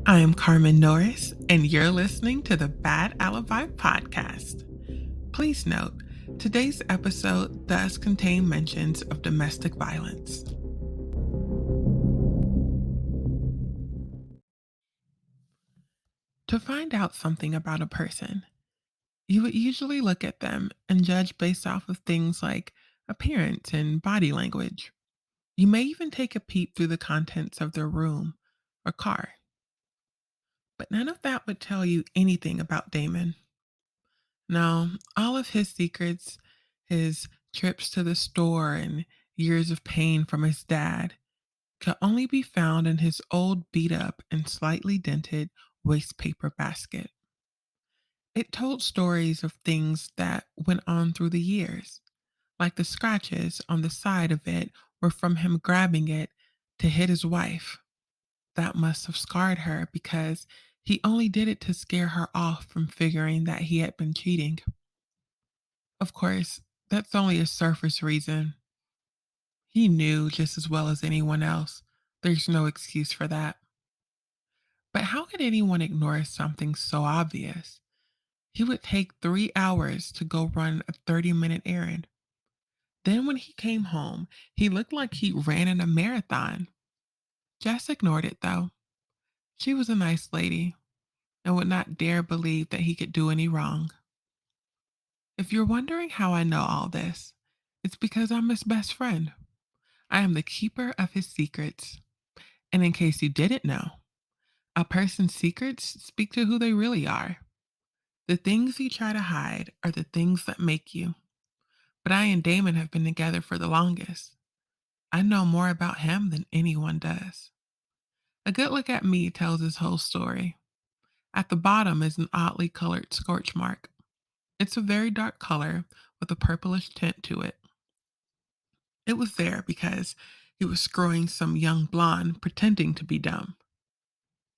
I am Carmen Norris, and you're listening to the Bad Alibi podcast. Please note, today's episode does contain mentions of domestic violence. To find out something about a person, you would usually look at them and judge based off of things like appearance and body language. You may even take a peep through the contents of their room or car. But none of that would tell you anything about Damon. No, all of his secrets, his trips to the store and years of pain from his dad, could only be found in his old beat up and slightly dented waste paper basket. It told stories of things that went on through the years, like the scratches on the side of it were from him grabbing it to hit his wife. That must have scarred her because he only did it to scare her off from figuring that he had been cheating. Of course, that's only a surface reason. He knew just as well as anyone else. There's no excuse for that. But how could anyone ignore something so obvious? He would take 3 hours to go run a 30-minute errand. Then, when he came home, he looked like he ran in a marathon. Jess ignored it, though. She was a nice lady and would not dare believe that he could do any wrong. If you're wondering how I know all this, it's because I'm his best friend. I am the keeper of his secrets. And in case you didn't know, a person's secrets speak to who they really are. The things you try to hide are the things that make you. But I and Damon have been together for the longest. I know more about him than anyone does. A good look at me tells his whole story. At the bottom is an oddly colored scorch mark. It's a very dark color with a purplish tint to it. It was there because he was screwing some young blonde pretending to be dumb.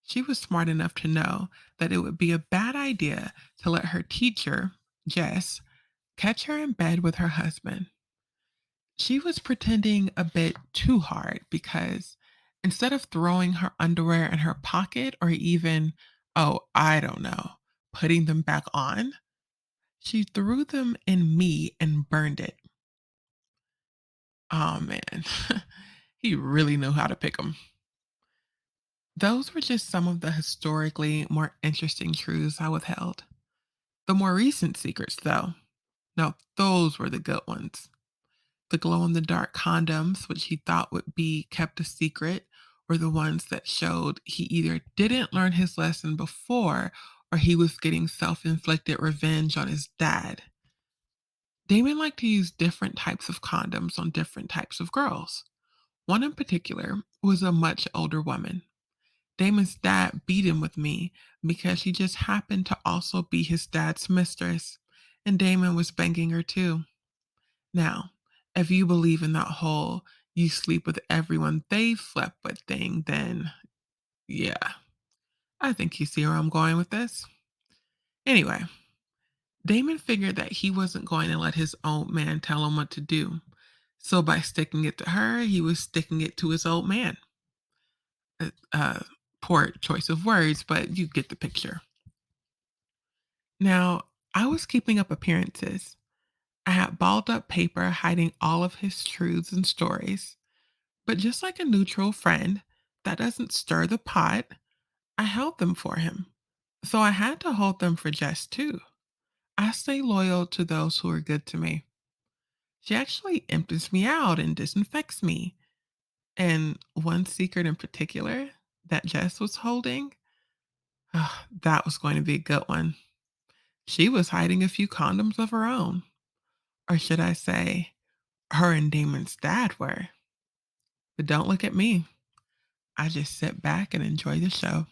She was smart enough to know that it would be a bad idea to let her teacher, Jess, catch her in bed with her husband. She was pretending a bit too hard because instead of throwing her underwear in her pocket or even, oh, I don't know, putting them back on, she threw them in me and burned it. Oh man, he really knew how to pick them. Those were just some of the historically more interesting truths I withheld. The more recent secrets, though, now those were the good ones. The glow in the dark condoms, which he thought would be kept a secret, were the ones that showed he either didn't learn his lesson before or he was getting self inflicted revenge on his dad. Damon liked to use different types of condoms on different types of girls. One in particular was a much older woman. Damon's dad beat him with me because she just happened to also be his dad's mistress, and Damon was banging her too. Now, if you believe in that whole you sleep with everyone they've slept with thing, then yeah, I think you see where I'm going with this. Anyway, Damon figured that he wasn't going to let his old man tell him what to do. So by sticking it to her, he was sticking it to his old man. Uh, uh, Poor choice of words, but you get the picture. Now, I was keeping up appearances. I had balled up paper hiding all of his truths and stories. But just like a neutral friend that doesn't stir the pot, I held them for him. So I had to hold them for Jess too. I stay loyal to those who are good to me. She actually empties me out and disinfects me. And one secret in particular that Jess was holding, that was going to be a good one. She was hiding a few condoms of her own. Or should I say, her and Damon's dad were. But don't look at me. I just sit back and enjoy the show.